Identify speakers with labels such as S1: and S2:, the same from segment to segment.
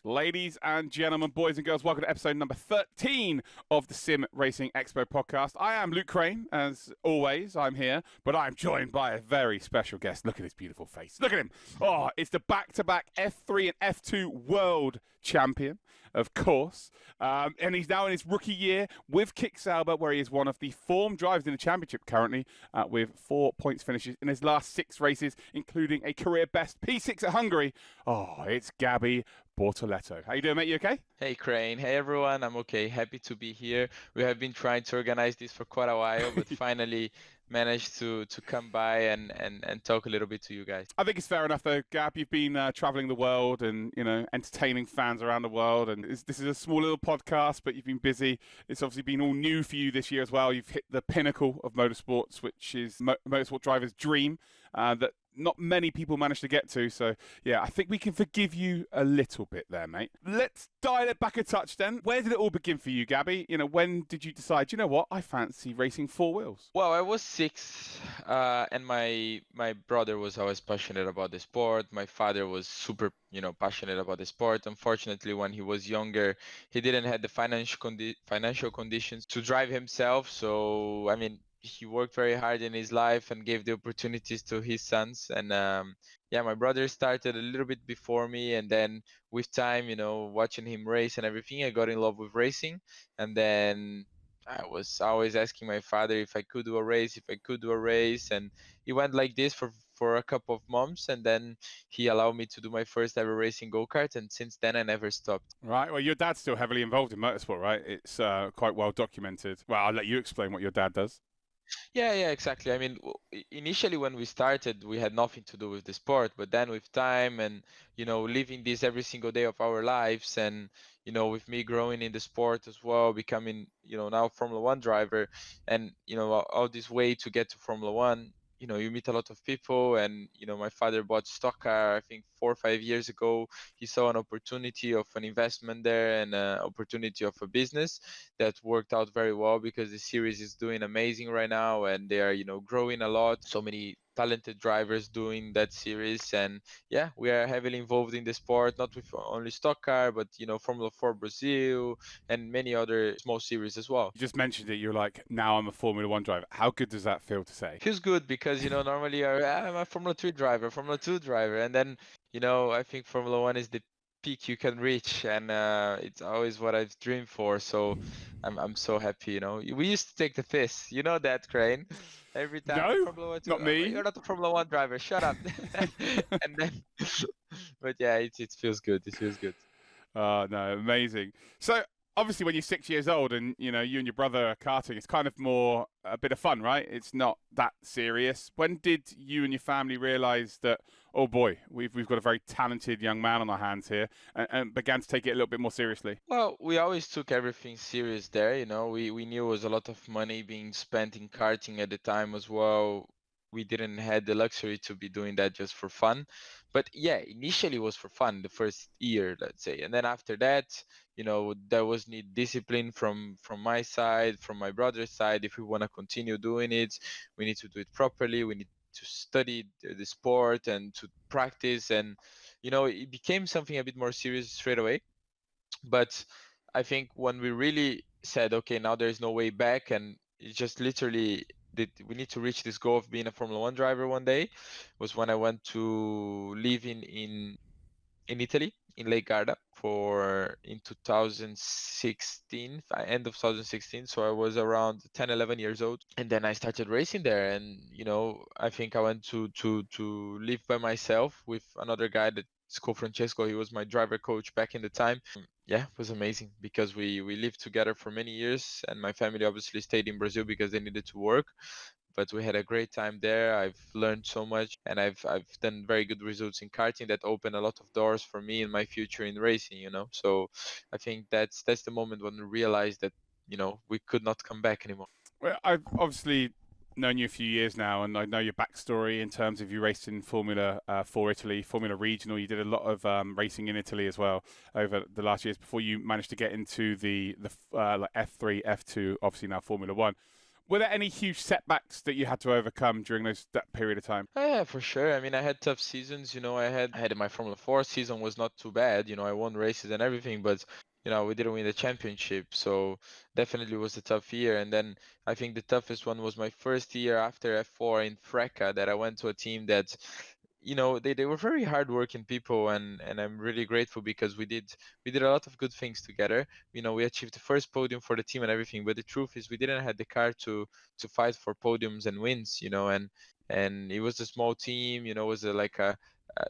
S1: Ladies and gentlemen, boys and girls, welcome to episode number 13 of the SimRacing Expo podcast. I am Luke Crane, as always, I'm here, but I'm joined by a very special guest. Look at his beautiful face. Look at him. Oh, it's the back-to-back F3 and F2 world champion, of course. And he's now in his rookie year with Kick Sauber, where he is one of the form drivers in the championship currently, with 4 points finishes in his last 6 races, including a career best P6 at Hungary. Oh, it's Gabi Bortoleto. How you doing, mate? You okay?
S2: Hey Crane, hey everyone, I'm okay, happy to be here. We have been trying to organize this for quite a while, but finally managed to come by and talk a little bit to you guys.
S1: I think it's fair enough though, Gab. You've been traveling the world and, you know, entertaining fans around the world, and this is a small little podcast, but you've been busy. It's obviously been all new for you this year as well. You've hit the pinnacle of motorsports, which is motorsport driver's dream, that not many people manage to get to. So, yeah, I think we can forgive you a little bit there, mate. Let's dial it back a touch then. Where did it all begin for you, Gabi? You know, when did you decide, you know what, I fancy racing 4 wheels?
S2: Well, I was 6, and my brother was always passionate about the sport. My father was super, passionate about the sport. Unfortunately, when he was younger, he didn't have the financial conditions to drive himself. So, I mean, he worked very hard in his life and gave the opportunities to his sons. And my brother started a little bit before me, and then with time, watching him race and everything, I got in love with racing. And then I was always asking my father if I could do a race, and it went like this for a couple of months, and then he allowed me to do my first ever racing go-kart, and since then I never stopped.
S1: Right, well, your dad's still heavily involved in motorsport, right? It's quite well documented. Well, I'll let you explain what your dad does.
S2: Yeah, exactly. I mean, initially when we started, we had nothing to do with the sport, but then with time and, living this every single day of our lives, and, with me growing in the sport as well, becoming, now Formula One driver, and, all this way to get to Formula One, you meet a lot of people, and, my father bought stock car, I think 4 or 5 years ago. He saw an opportunity of an investment there and an opportunity of a business that worked out very well, because the series is doing amazing right now, and they are, growing a lot. So many talented drivers doing that series, and yeah, we are heavily involved in the sport, not with only stock car, but Formula 4 Brazil and many other small series as well.
S1: You just mentioned it, you're like, now I'm a Formula One driver. How good does that feel to say?
S2: Feels good, because normally I'm a Formula 3 driver, Formula 2 driver, and then I think Formula 1 is the peak you can reach, and it's always what I've dreamed for. So I'm so happy. We used to take the piss, that, Crane. Every time.
S1: No,
S2: Formula 1
S1: not me.
S2: You're not a Formula 1 driver. Shut up. And then, but yeah, it feels good. It feels good.
S1: No, amazing. So obviously, when you're 6 years old and you and your brother are karting, it's kind of more a bit of fun, right? It's not that serious. When did you and your family realise that, oh boy, we've got a very talented young man on our hands here, and began to take it a little bit more seriously?
S2: Well, we always took everything serious there. We knew it was a lot of money being spent in karting at the time as well. We didn't have the luxury to be doing that just for fun. But yeah, initially it was for fun, the first year, let's say. And then after that, there was need discipline from my side, from my brother's side. If we want to continue doing it, we need to do it properly. We need to study the sport and to practice. And, it became something a bit more serious straight away. But I think when we really said, okay, now there's no way back, and it's just literally we need to reach this goal of being a Formula 1 driver one day, was when I went to live in Italy, in Lake Garda, in 2016, end of 2016. So I was around 10, 11 years old, and then I started racing there. And I think I went to live by myself with another guy that's called Francesco. He was my driver coach back in the time. Yeah, it was amazing, because we lived together for many years, and my family obviously stayed in Brazil because they needed to work. But we had a great time there. I've learned so much, and I've done very good results in karting that opened a lot of doors for me in my future in racing. So I think that's the moment when we realized that we could not come back anymore.
S1: Well, I've obviously known you a few years now, and I know your backstory in terms of you raced in Formula 4 Italy, Formula Regional. You did a lot of racing in Italy as well over the last years before you managed to get into the like F3, F2, obviously now Formula 1. Were there any huge setbacks that you had to overcome during that period of time?
S2: Oh, yeah, for sure. I mean, I had tough seasons. I had my Formula 4 season was not too bad. I won races and everything, but we didn't win the championship. So definitely was a tough year. And then I think the toughest one was my first year after F4 in Freca, that I went to a team that, they were very hardworking people, and I'm really grateful because we did a lot of good things together. We achieved the first podium for the team and everything, but the truth is we didn't have the car to fight for podiums and wins, and it was a small team, it was like a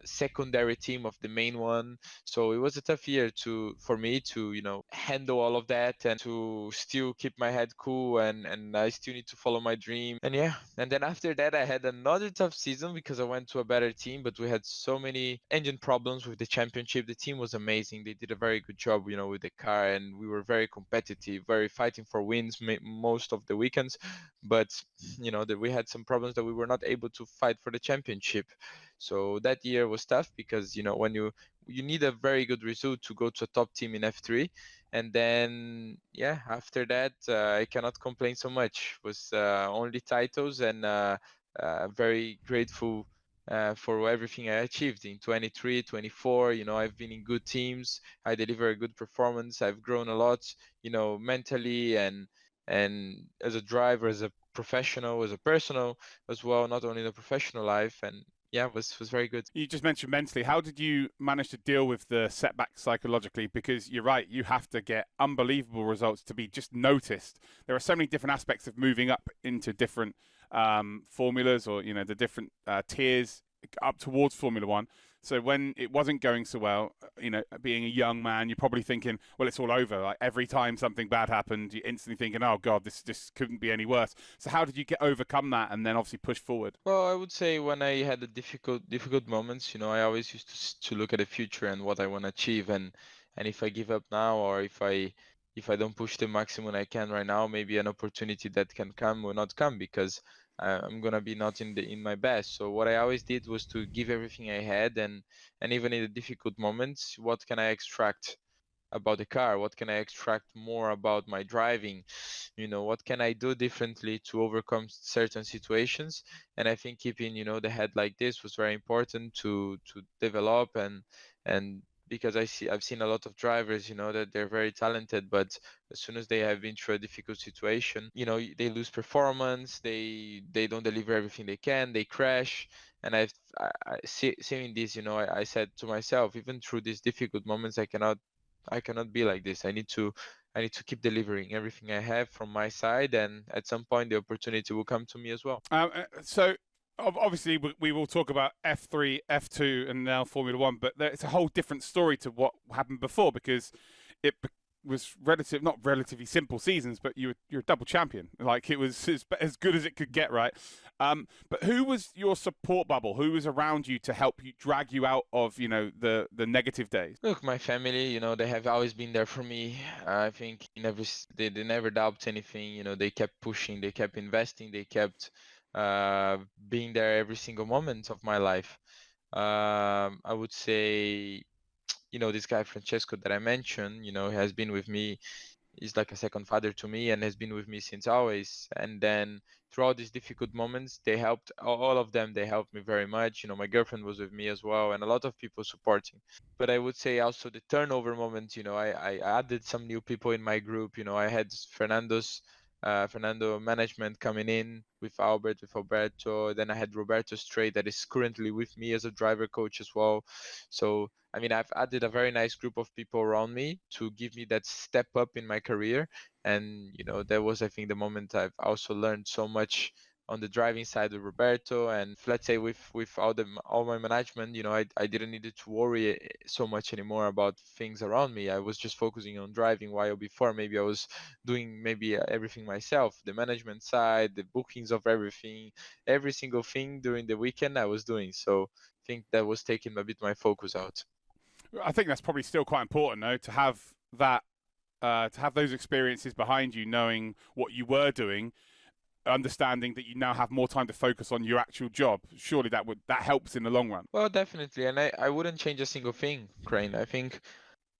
S2: secondary team of the main one. So it was a tough year for me to handle all of that and to still keep my head cool, and I still need to follow my dream. And yeah, and then after that I had another tough season because I went to a better team, but we had so many engine problems with the championship. The team was amazing, they did a very good job with the car, and we were very competitive, very fighting for wins most of the weekends. But that we had some problems that we were not able to fight for the championship. So that year was tough because when you need a very good result to go to a top team in F3, and then yeah, after that I cannot complain so much. It was only titles, and very grateful for everything I achieved in 23, 24. I've been in good teams. I deliver a good performance. I've grown a lot, mentally and as a driver, as a professional, as a personal as well, not only in the professional life. And yeah, it was very good.
S1: You just mentioned mentally. How did you manage to deal with the setbacks psychologically? Because you're right, you have to get unbelievable results to be just noticed. There are so many different aspects of moving up into different formulas, or the different tiers up towards Formula One. So when it wasn't going so well, being a young man, you're probably thinking, well, it's all over. Like every time something bad happened, you're instantly thinking, oh God, this just couldn't be any worse. So how did you overcome that and then obviously push forward?
S2: Well, I would say when I had the difficult moments, I always used to look at the future and what I want to achieve, and if I give up now, or if I don't push the maximum I can right now, maybe an opportunity that can come will not come because I'm gonna be not in my best. So what I always did was to give everything I had, and even in the difficult moments, what can I extract about the car? What can I extract more about my driving? What can I do differently to overcome certain situations? And I think keeping, the head like this was very important to develop, and because I've seen a lot of drivers, that they're very talented, but as soon as they have been through a difficult situation, they lose performance, they don't deliver everything they can, they crash. And seeing this, I said to myself, even through these difficult moments, I cannot be like this. I need to keep delivering everything I have from my side, and at some point the opportunity will come to me as well.
S1: So obviously we will talk about F3, F2, and now Formula One, but it's a whole different story to what happened before, because it was not relatively simple seasons, but you're a double champion. Like it was as good as it could get, right? But who was your support bubble? Who was around you to help you, drag you out of the negative days?
S2: Look, my family, they have always been there for me. I think they never doubt anything. They kept pushing, they kept investing, they kept being there every single moment of my life. I would say, this guy Francesco that I mentioned, has been with me. He's like a second father to me and has been with me since always. And then throughout these difficult moments, they helped, all of them, they helped me very much. My girlfriend was with me as well, and a lot of people supporting. But I would say also the turnover moment, I added some new people in my group. I had Fernando management coming in with Alberto. Then I had Roberto Stray that is currently with me as a driver coach as well. So I mean, I've added a very nice group of people around me to give me that step up in my career. And that was, I think, the moment I've also learned so much on the driving side with Roberto, and let's say with all my management. I didn't need to worry so much anymore about things around me. I was just focusing on driving, while before maybe I was doing everything myself, the management side, the bookings of everything, every single thing during the weekend I was doing. So I think that was taking a bit my focus out.
S1: I think that's probably still quite important, though, to have that, to have those experiences behind you, knowing what you were doing, understanding that you now have more time to focus on your actual job. Surely that helps in the long run.
S2: Well, definitely, and I wouldn't change a single thing, Crane. I think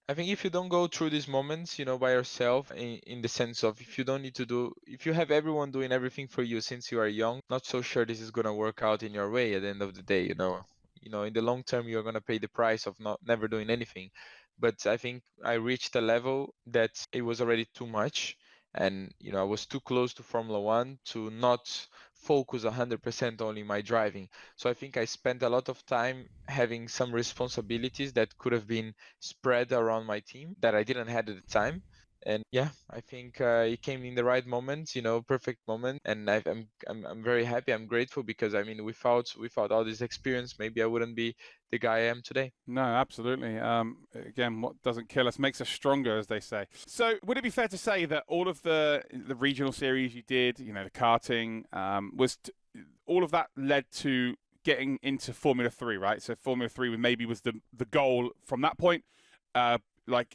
S2: I think if you don't go through these moments, by yourself, in the sense of if you don't need to do, if you have everyone doing everything for you since you are young, not so sure this is gonna work out in your way at the end of the day, in the long term, you're gonna pay the price of not never doing anything. But I think I reached a level that it was already too much, and I was too close to Formula One to not focus 100% only my driving. So I think I spent a lot of time having some responsibilities that could have been spread around my team that I didn't have at the time. And yeah, I think it came in the right moment, perfect moment. And I'm very happy. I'm grateful because I mean, without all this experience, maybe I wouldn't be the guy I am today.
S1: No, absolutely. Again, what doesn't kill us makes us stronger, as they say. So, would it be fair to say that all of the regional series you did, the karting, all of that led to getting into Formula 3, right? So, Formula 3 maybe was the goal from that point.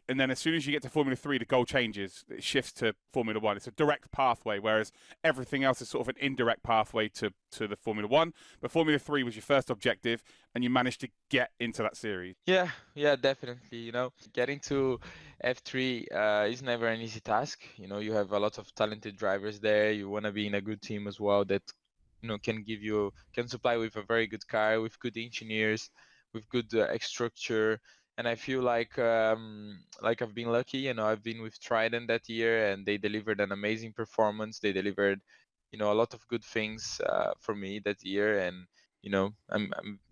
S1: And then as soon as you get to Formula 3, the goal changes. It shifts to Formula 1. It's a direct pathway, whereas everything else is sort of an indirect pathway to the Formula 1. But Formula 3 was your first objective, and you managed to get into that series.
S2: Yeah, definitely. Getting to F3 is never an easy task. You have a lot of talented drivers there. You want to be in a good team as well that can supply with a very good car, with good engineers, with good structure. And I feel like I've been lucky. I've been with Trident that year, and they delivered an amazing performance. They delivered, a lot of good things for me that year. And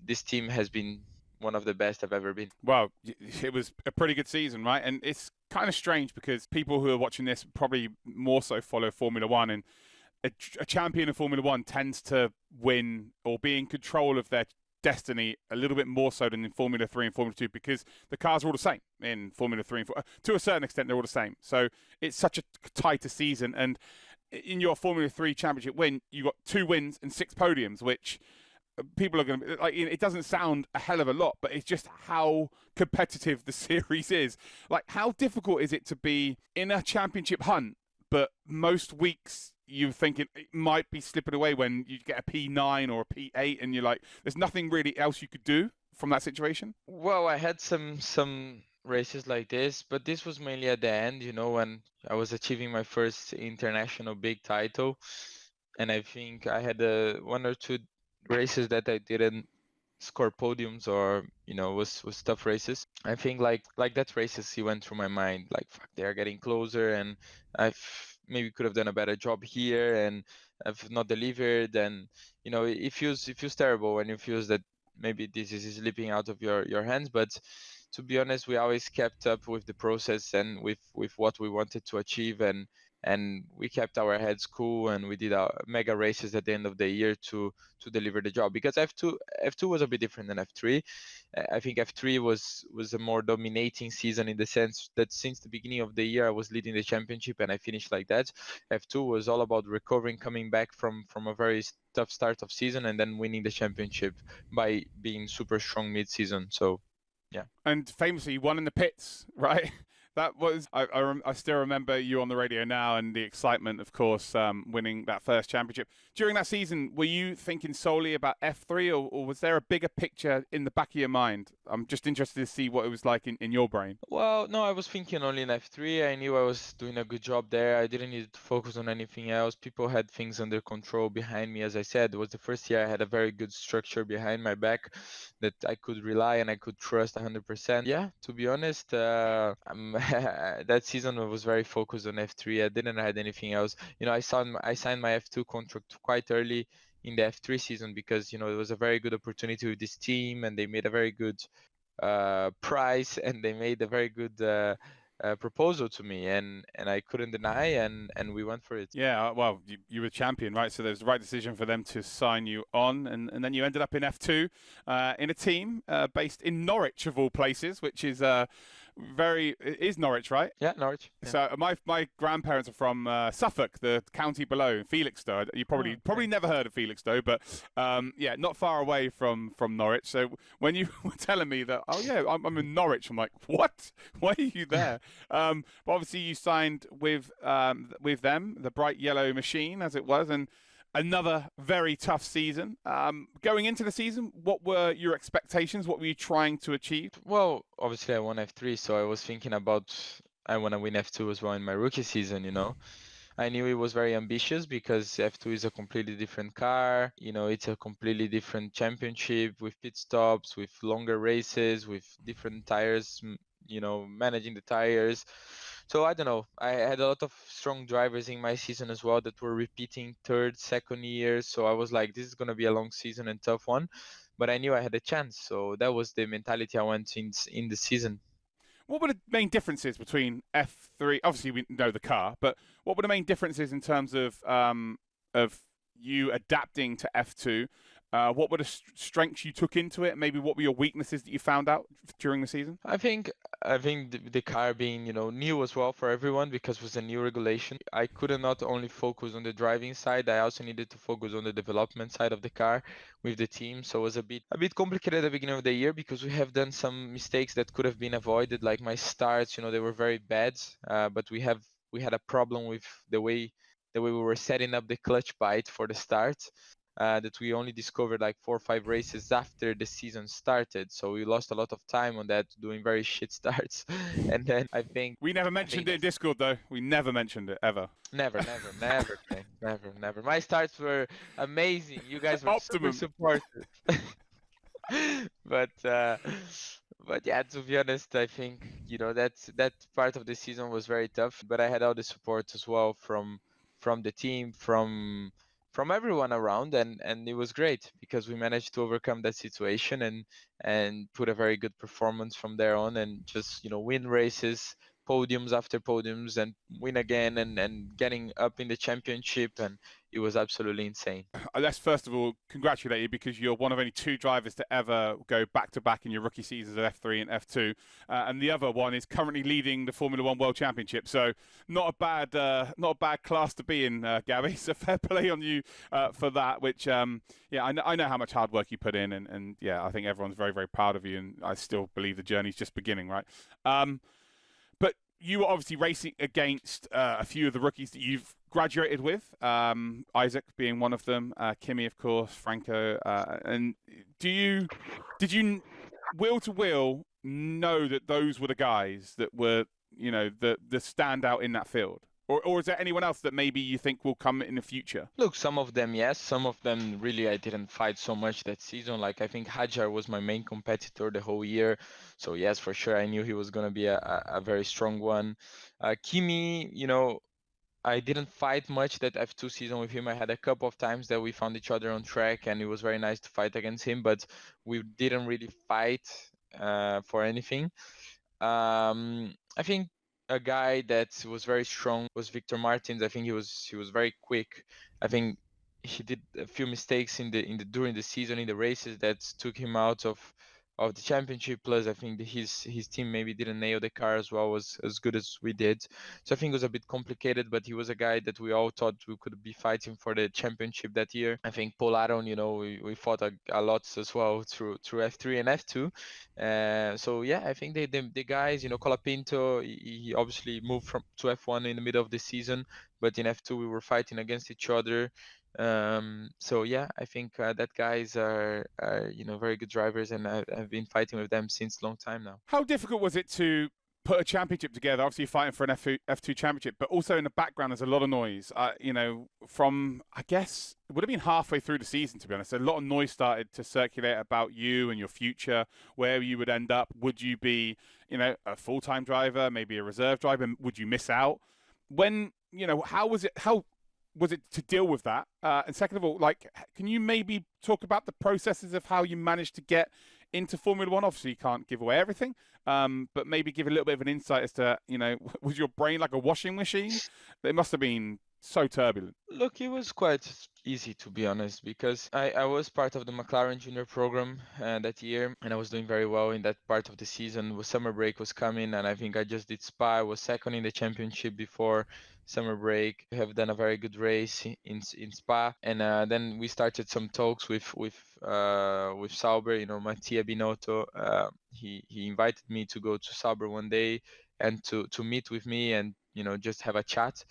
S2: this team has been one of the best I've ever been.
S1: Well, it was a pretty good season, right? And it's kind of strange because people who are watching this probably more so follow Formula One, and a champion of Formula One tends to win or be in control of their destiny a little bit more so than in Formula 3 and Formula 2 because the cars are all the same in Formula 3 and to a certain extent they're all the same. So it's such a tighter season, and in your Formula 3 championship win, you got 2 wins and 6 podiums, which people are going to be like, it doesn't sound a hell of a lot, but it's just how competitive the series is. Like, how difficult is it to be in a championship hunt, but most weeks you're thinking it might be slipping away when you get a P9 or a P8 and you're like, there's nothing really else you could do from that situation?
S2: Well, I had some races like this, but this was mainly at the end, when I was achieving my first international big title. And I think I had 1 or 2 races that I didn't score podiums, or was tough races. I think like that races he went through my mind, like, fuck, they are getting closer, and I've maybe could have done a better job here, and I've not delivered. And it feels terrible when you feel that maybe this is slipping out of your hands. But to be honest, we always kept up with the process and with what we wanted to achieve, and we kept our heads cool, and we did our mega races at the end of the year to deliver the job. Because F2 was a bit different than F3. I think F3 was a more dominating season in the sense that since the beginning of the year I was leading the championship and I finished like that. F2 was all about recovering, coming back from a very tough start of season, and then winning the championship by being super strong mid-season. So yeah.
S1: And famously, you won in the pits, right? That was, I still remember you on the radio now and the excitement, of course, winning that first championship. During that season, were you thinking solely about F3 or was there a bigger picture in the back of your mind? I'm just interested to see what it was like in your brain.
S2: Well, no, I was thinking only in F3. I knew I was doing a good job there. I didn't need to focus on anything else. People had things under control behind me. As I said, it was the first year I had a very good structure behind my back that I could rely and I could trust 100%. Yeah, to be honest, that season I was very focused on F3. I didn't have anything else. I signed my F2 contract quite early in the F3 season because it was a very good opportunity with this team, and they made a very good price, and they made a very good proposal to me, and I couldn't deny, and we went for it.
S1: Yeah, well, you were champion, right? So there was the right decision for them to sign you on, and then you ended up in F2 in a team based in Norwich, of all places, which is it is Norwich, right?
S2: Yeah, Norwich. Yeah.
S1: So my grandparents are from Suffolk, the county below, Felixstowe. You probably never heard of Felixstowe, but yeah, not far away from Norwich. So when you were telling me that, oh yeah, I'm in Norwich, I'm like, what? Why are you there? But obviously you signed with them, the bright yellow machine, as it was, and Another very tough season. Going into the season, what were your expectations? What were you trying to achieve?
S2: Well, obviously I won F3, so I was thinking about I want to win F2 as well in my rookie season, you know. I knew it was very ambitious because F2 is a completely different car. You know, it's a completely different championship with pit stops, with longer races, with different tires, you know, managing the tires. So I don't know. I had a lot of strong drivers in my season as well that were repeating third, second years. So I was like, this is going to be a long season and tough one. But I knew I had a chance. So that was the mentality I went in the season.
S1: What were the main differences between F3? Obviously, we know the car, but what were the main differences in terms of you adapting to F2? What were the strengths you took into it? Maybe what were your weaknesses that you found out during the season?
S2: I think the car being, you know, new as well for everyone because it was a new regulation. I couldn't not only focus on the driving side, I also needed to focus on the development side of the car with the team. So it was a bit complicated at the beginning of the year because we have done some mistakes that could have been avoided, like my starts, you know, they were very bad. But we had a problem with the way we were setting up the clutch bite for the start. That we only discovered like 4 or 5 races after the season started. So we lost a lot of time on that, doing very shit starts. And then
S1: We never mentioned it in Discord, though. We never mentioned it ever.
S2: never, Ken, never. My starts were amazing. You guys were super
S1: Optimum.
S2: supportive. but uh, but yeah, to be honest, I think you know that part of the season was very tough. But I had all the support as well from the team, from everyone around, and it was great because we managed to overcome that situation and put a very good performance from there on, and just you know win races, podiums after podiums, and win again, and getting up in the championship, and it was absolutely insane.
S1: Let's first of all congratulate you because you're one of only 2 drivers to ever go back to back in your rookie seasons of F3 and F2, and the other one is currently leading the Formula One World Championship. So not a bad class to be in, Gabi. So fair play on you for that. Which yeah, I know how much hard work you put in, and yeah, I think everyone's very very proud of you, and I still believe the journey's just beginning, right? But you were obviously racing against a few of the rookies that you've graduated with, Isaac being one of them, Kimi, of course, Franco. And did you wheel to wheel know that those were the guys that were, you know, the standout in that field? Or is there anyone else that maybe you think will come in the future?
S2: Look, some of them, yes. Some of them, really, I didn't fight so much that season. Like, I think Hajar was my main competitor the whole year. So, yes, for sure, I knew he was going to be a very strong one. Kimi, you know, I didn't fight much that F2 season with him. I had a couple of times that we found each other on track, and it was very nice to fight against him, but we didn't really fight for anything. I think a guy that was very strong was Victor Martins. I think he was very quick. I think he did a few mistakes in the during the season in the races that took him out of the championship. Plus, I think his team maybe didn't nail the car as well as good as we did. So I think it was a bit complicated, but he was a guy that we all thought we could be fighting for the championship that year. I think Paul Aron, you know, we fought a lot as well through F3 and F2. So yeah, I think the guys, you know, Colapinto, he obviously moved from to F1 in the middle of the season, but in F2 we were fighting against each other. So yeah, I think that guys are you know very good drivers, and I've been fighting with them since long time now.
S1: How difficult was it to put a championship together? Obviously, you're fighting for an F2 championship, but also in the background, there's a lot of noise. You know, from I guess it would have been halfway through the season, to be honest. A lot of noise started to circulate about you and your future, where you would end up. Would you be, you know, a full-time driver, maybe a reserve driver? Would you miss out? When, you know, how was it? How was it to deal with that? And second of all, like, can you maybe talk about the processes of how you managed to get into Formula One? Obviously, you can't give away everything, but maybe give a little bit of an insight as to, you know, was your brain like a washing machine? It must have been so turbulent.
S2: Look, it was quite easy to be honest because I was part of the McLaren junior program that year, and I was doing very well in that part of the season. Summer break was coming, and I think I just did Spa. I was second in the championship before summer break. We have done a very good race in Spa, and then we started some talks with Sauber. You know, Mattia Binotto. He invited me to go to Sauber one day and to meet with me and you know just have a chat.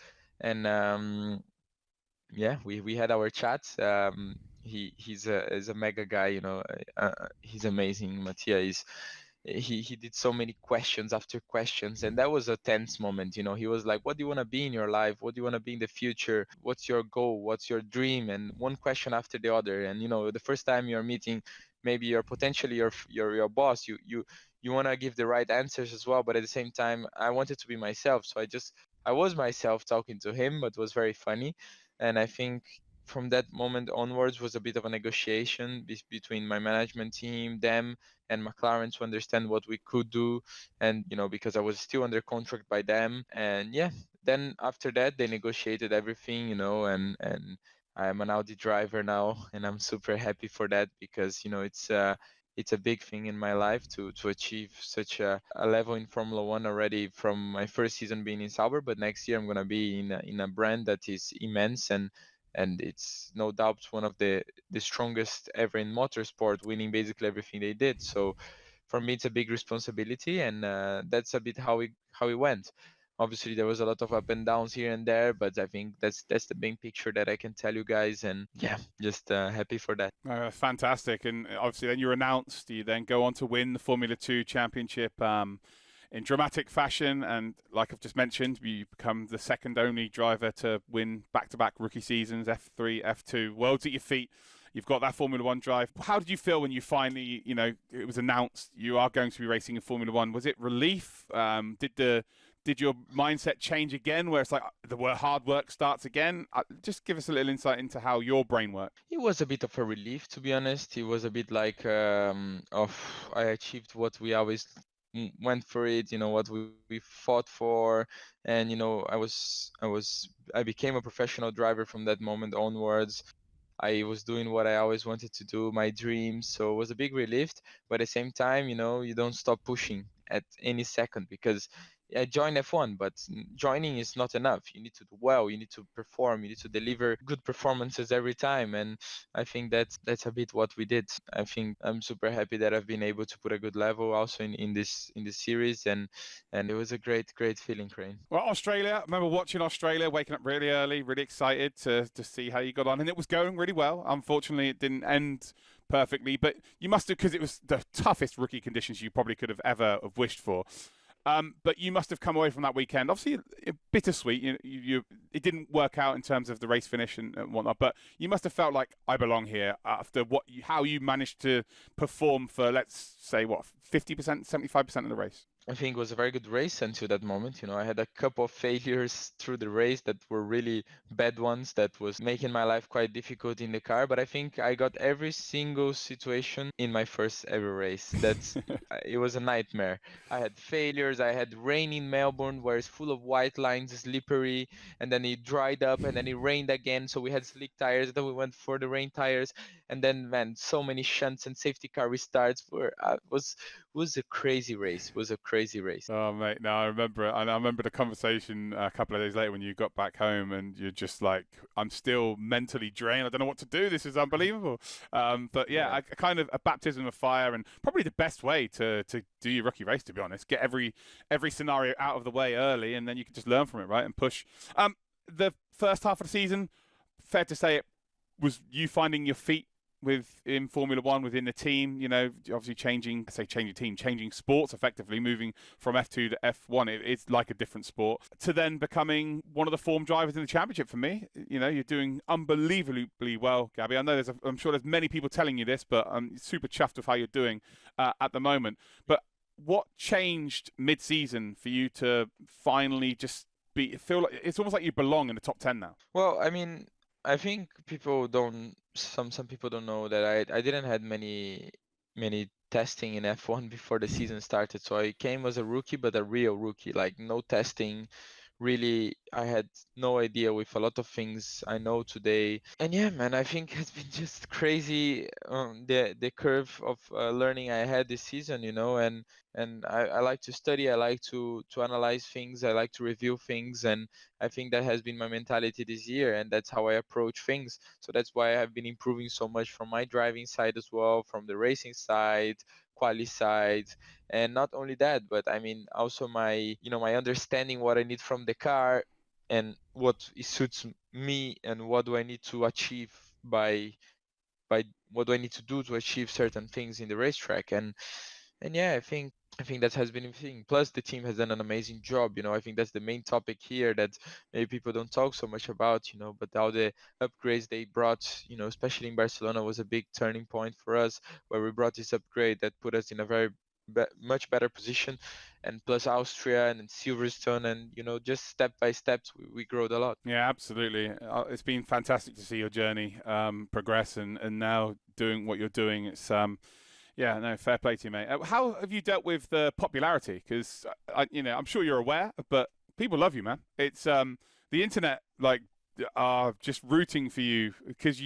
S2: And yeah, we had our chats. He's a mega guy, he's amazing. Mattia is he did so many questions after questions, and that was a tense moment. He was like, what do you want to be in your life? What do you want to be in the future? What's your goal? What's your dream? And one question after the other. And the first time you're meeting maybe you're potentially your boss, you want to give the right answers as well, but at the same time I wanted to be myself, so I was myself talking to him, but it was very funny. And I think from that moment onwards was a bit of a negotiation between my management team, them, and McLaren to understand what we could do. And because I was still under contract by them. And yeah, then after that they negotiated everything, and I'm an Audi driver now, and I'm super happy for that, because it's a big thing in my life to achieve such a level in Formula One already from my first season being in Sauber. But next year I'm gonna be in a brand that is immense, and it's no doubt one of the strongest ever in motorsport, winning basically everything they did. So for me it's a big responsibility, and that's a bit how it went. Obviously there was a lot of up and downs here and there, but I think that's the main picture that I can tell you guys. And yeah, just happy for that.
S1: Fantastic. And obviously, then you're announced. You then go on to win the Formula 2 championship in dramatic fashion. And like I've just mentioned, you become the second only driver to win back to back rookie seasons, F3, F2, worlds at your feet. You've got that Formula One drive. How did you feel when you finally, it was announced you are going to be racing in Formula One? Was it relief? Did your mindset change again, where it's like the hard work starts again? Just give us a little insight into how your brain worked.
S2: It was a bit of a relief, to be honest. It was a bit like, of I achieved what we always went for it, what we fought for. And I became a professional driver from that moment onwards. I was doing what I always wanted to do, my dreams. So it was a big relief. But at the same time, you don't stop pushing at any second, because I joined F1, but joining is not enough. You need to do well, you need to perform, you need to deliver good performances every time. And I think that's a bit what we did. I think I'm super happy that I've been able to put a good level also in this series, and it was a great feeling, Crane.
S1: Well, Australia, I remember watching Australia, waking up really early, really excited to see how you got on. And it was going really well. Unfortunately, it didn't end perfectly, but you must have, because it was the toughest rookie conditions you probably could have ever have wished for. But you must have come away from that weekend, obviously bittersweet. It didn't work out in terms of the race finish and whatnot, but you must have felt like I belong here after how you managed to perform for, let's say, 50%, 75% of the race.
S2: I think it was a very good race until that moment. I had a couple of failures through the race that were really bad ones, that was making my life quite difficult in the car. But I think I got every single situation in my first ever race. It was a nightmare. I had failures. I had rain in Melbourne, where it's full of white lines, slippery, and then it dried up, and then it rained again. So we had slick tires. Then we went for the rain tires, and then man, so many shunts and safety car restarts. Was a crazy race. Was a crazy race.
S1: Oh, mate, no, I remember it. And I remember the conversation a couple of days later when you got back home and you're just like, I'm still mentally drained. I don't know what to do. This is unbelievable. But yeah, a kind of a baptism of fire, and probably the best way to do your rookie race, to be honest. Get every scenario out of the way early, and then you can just learn from it, right? And push. The first half of the season, fair to say, it was you finding your feet in Formula One within the team, obviously changing sports effectively, moving from F2 to F1. It's like a different sport, to then becoming one of the form drivers in the championship. For me, you're doing unbelievably well, Gabi. I know I'm sure there's many people telling you this, but I'm super chuffed with how you're doing at the moment. But what changed mid-season for you to finally just feel like it's almost like you belong in the top 10 now?
S2: Well, I mean, I think some people don't know that I didn't had many testing in F1 before the season started. So I came as a rookie, but a real rookie, like no testing. Really, I had no idea with a lot of things I know today. And yeah, man, I think it's been just crazy, the curve of learning I had this season, and I like to study, I like to analyze things, I like to review things, and I think that has been my mentality this year, and that's how I approach things. So that's why I have been improving so much from my driving side as well, from the racing side, quali side. And not only that, but I mean also my understanding what I need from the car. and what suits me, and what do I need to achieve by what do I need to do to achieve certain things in the racetrack. And yeah, I think that has been a thing. Plus, the team has done an amazing job. I think that's the main topic here that maybe people don't talk so much about. But all the upgrades they brought, especially in Barcelona, was a big turning point for us, where we brought this upgrade that put us in a very much better position. And plus Austria and then Silverstone, and just step by steps, we growed a lot.
S1: Yeah, absolutely. It's been fantastic to see your journey progress, and now doing what you're doing. Yeah, no, fair play to you, mate. How have you dealt with the popularity? Because I'm sure you're aware, but people love you, man. It's the internet are just rooting for you because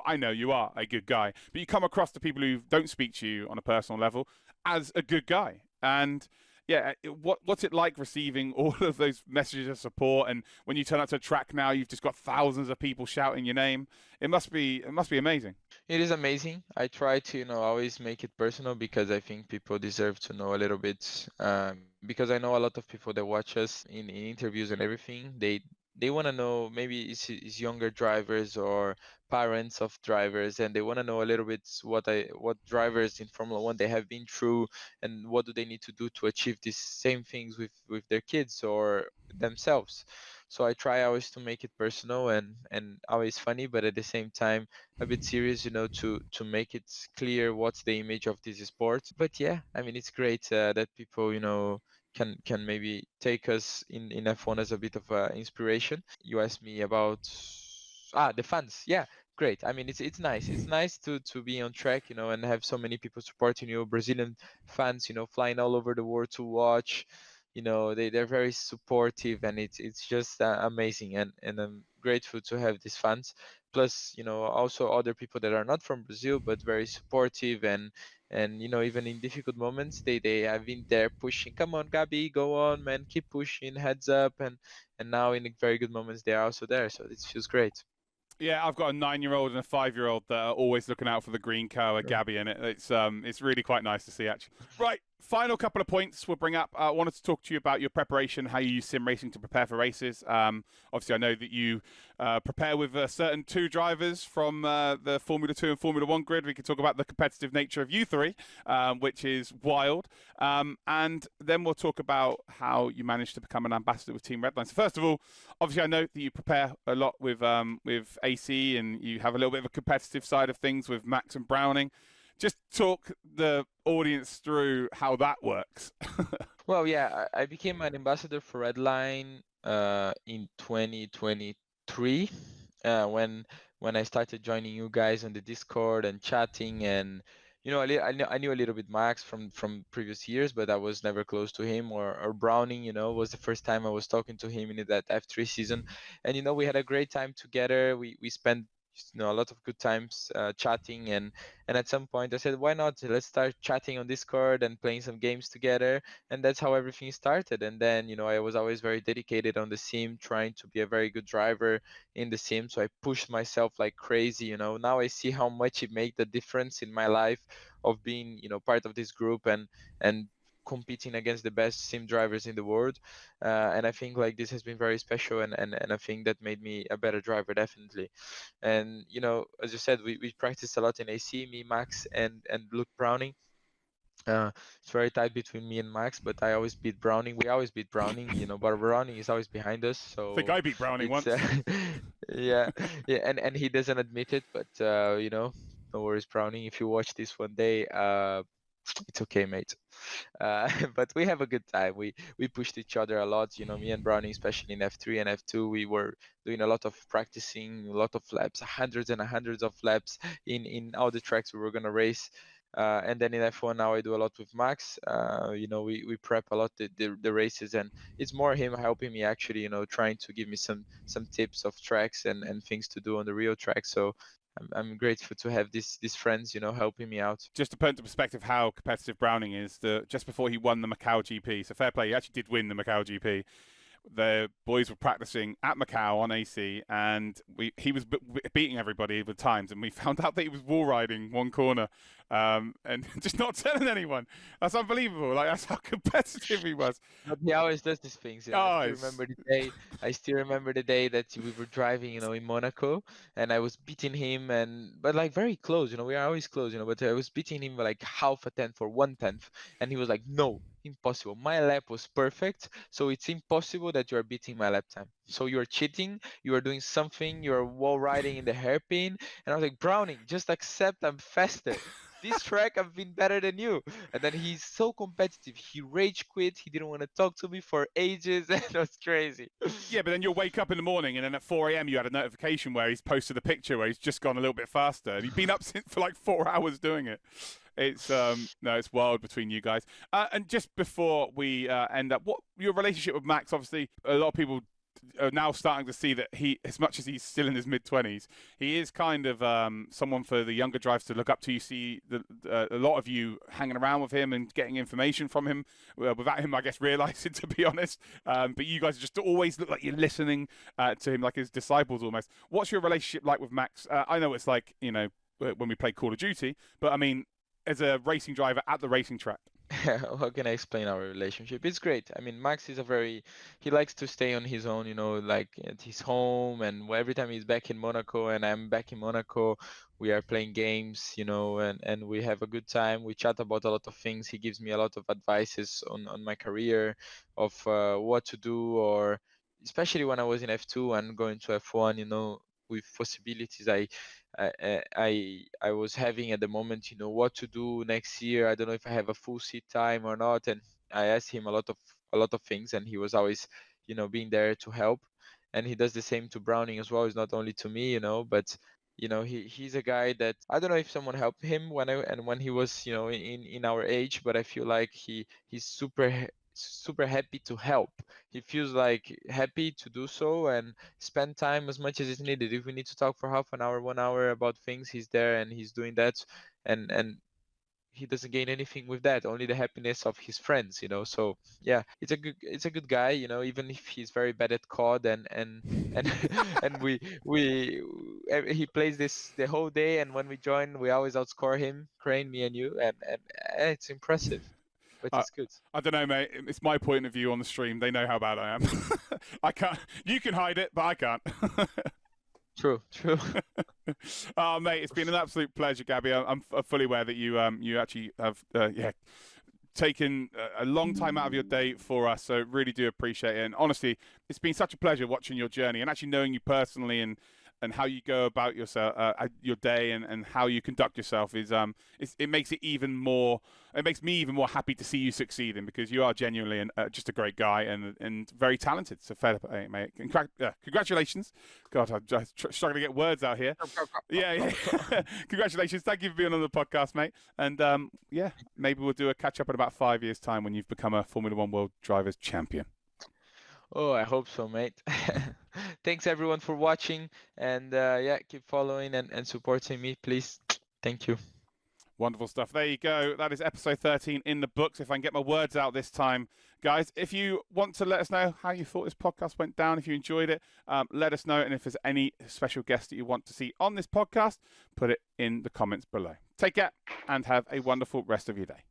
S1: I know you are a good guy, but you come across to people who don't speak to you on a personal level as a good guy. And yeah, what's it like receiving all of those messages of support? And when you turn up to a track now, you've just got thousands of people shouting your name. It must be amazing.
S2: It is amazing. I try to, always make it personal, because I think people deserve to know a little bit. Because I know a lot of people that watch us in interviews and everything. They want to know, maybe it's younger drivers or parents of drivers, and they want to know a little bit what drivers in Formula One they have been through, and what do they need to do to achieve these same things with their kids or themselves. So I try always to make it personal and always funny, but at the same time a bit serious, to make it clear what's the image of this sport. But yeah, I mean, it's great that people, can maybe take us in F1 as a bit of inspiration. You asked me about the fans. Yeah, great. I mean, it's nice. It's nice to be on track, and have so many people supporting you. Brazilian fans, flying all over the world to watch. They're very supportive, and it's just amazing, and I'm grateful to have these fans. Plus, also other people that are not from Brazil but very supportive, and even in difficult moments, they have been there pushing. Come on, Gabi, go on, man, keep pushing, heads up, and now in the very good moments they are also there. So it feels great.
S1: Yeah, I've got a 9-year-old and a 5-year-old that are always looking out for the green car with Gabi in it. It's really quite nice to see, actually. Right, final couple of points we'll bring up. I wanted to talk to you about your preparation, how you use sim racing to prepare for races. Obviously, I know that you prepare with certain two drivers from the Formula 2 and Formula 1 grid. We can talk about the competitive nature of you three, which is wild. And then we'll talk about how you managed to become an ambassador with Team Redline. So first of all, obviously, I know that you prepare a lot with AC, and you have a little bit of a competitive side of things with Max and Browning. Just talk the audience through how that works.
S2: Well, yeah, I became an ambassador for Redline in 2023, when I started joining you guys on the Discord and chatting. And I knew a little bit Max from previous years, but I was never close to him, or Browning. Was the first time I was talking to him in that F3 season. And we had a great time together. We spent a lot of good times chatting, and at some point I said, why not, let's start chatting on Discord and playing some games together. And that's how everything started. And then I was always very dedicated on the sim, trying to be a very good driver in the sim. So I pushed myself like crazy. Now I see how much it made the difference in my life of being part of this group, and competing against the best sim drivers in the world. And I think like this has been very special, and I think that made me a better driver, definitely. And as you said, we practiced a lot in AC, me, Max, and Luke Browning. It's very tight between me and Max, but I always beat Browning. We always beat Browning, but Browning is always behind us.
S1: I think
S2: So
S1: I beat Browning
S2: it's
S1: once.
S2: yeah, yeah, and he doesn't admit it, but no worries, Browning. If you watch this one day, it's okay, mate. But we have a good time. We pushed each other a lot. Me and Browning, especially in F3 and F2, we were doing a lot of practicing, a lot of laps, hundreds and hundreds of laps in all the tracks we were gonna race. And then in F1 now I do a lot with Max. We prep a lot the races, and it's more him helping me actually, trying to give me some tips of tracks and things to do on the real track. So I'm grateful to have these friends, helping me out.
S1: Just to put into perspective how competitive Browning is, just before he won the Macau GP, so fair play, he actually did win the Macau GP. the boys were practicing at Macau on AC, and he was beating everybody with times, and we found out that he was wall riding one corner, and just not telling anyone. That's unbelievable. Like, that's how competitive he was.
S2: But he always does these things, you know.
S1: Oh,
S2: I still remember the day. I still remember the day that we were driving, you know, in Monaco, and I was beating him, but like very close, you know. We are always close, you know. But I was beating him like half a tenth or 1/10, and he was like, "No, impossible. My lap was perfect, so it's impossible that you are beating my lap time. So you are cheating. You are doing something. You are wall riding in the hairpin." And I was like, "Browning, just accept I'm faster. This track I've been better than you." And then he's so competitive. He rage quit. He didn't want to talk to me for ages. And it was crazy.
S1: Yeah, but then you'll wake up in the morning, and then at 4 a.m. you had a notification where he's posted a picture where he's just gone a little bit faster, and he's been up since for like 4 hours doing it. It's no, it's wild between you guys. And just before we end up, what your relationship with Max? Obviously, a lot of people are now starting to see that he, as much as he's still in his mid-20s, he is kind of someone for the younger drivers to look up to. You see a lot of you hanging around with him and getting information from him without him, I guess, realizing, to be honest. But you guys just always look like you're listening to him like his disciples almost. What's your relationship like with Max? I know it's like, you know, when we play Call of Duty, but I mean, as a racing driver at the racing track.
S2: How can I explain our relationship? It's great. I mean, Max is he likes to stay on his own, you know, like at his home. And every time he's back in Monaco and I'm back in Monaco, we are playing games, you know, and we have a good time. We chat about a lot of things. He gives me a lot of advices on my career of what to do, or especially when I was in F2 and going to F1, you know, with possibilities I was having at the moment, you know, what to do next year. I don't know if I have a full seat time or not, and I asked him a lot of things, and he was always, you know, being there to help. And he does the same to Browning as well. It's not only to me, you know, but you know, he's a guy that I don't know if someone helped him when he was, you know, in our age, but I feel like he's super happy to help. He feels like happy to do so and spend time as much as is needed. If we need to talk for half an hour, 1 hour about things, he's there and he's doing that. And he doesn't gain anything with that, only the happiness of his friends, you know. So yeah, it's a good guy, you know, even if he's very bad at COD and and he plays this the whole day, and when we join we always outscore him, Crane, me and you, and it's impressive. But it's good.
S1: I don't know, mate. It's my point of view on the stream. They know how bad I am. I can't. You can hide it, but I can't.
S2: True.
S1: Oh, mate, it's been an absolute pleasure, Gabi. I'm fully aware that you actually have taken a long time out of your day for us, so really do appreciate it. And honestly, it's been such a pleasure watching your journey and actually knowing you personally and how you go about yourself, your day, and how you conduct yourself it makes it even more. It makes me even more happy to see you succeeding, because you are genuinely just a great guy and very talented. So fair play, mate. Congratulations. God, I'm just struggling to get words out here. Yeah. Congratulations. Thank you for being on the podcast, mate. And yeah, maybe we'll do a catch up in about 5 years' time when you've become a Formula One World Drivers Champion.
S2: Oh, I hope so, mate. Thanks everyone for watching, and yeah, keep following and supporting me, please. Thank you.
S1: Wonderful stuff. There you go. That is episode 13 in the books. If I can get my words out this time, guys. If you want to let us know how you thought this podcast went down, if you enjoyed it, let us know. And if there's any special guests that you want to see on this podcast, put it in the comments below. Take care and have a wonderful rest of your day.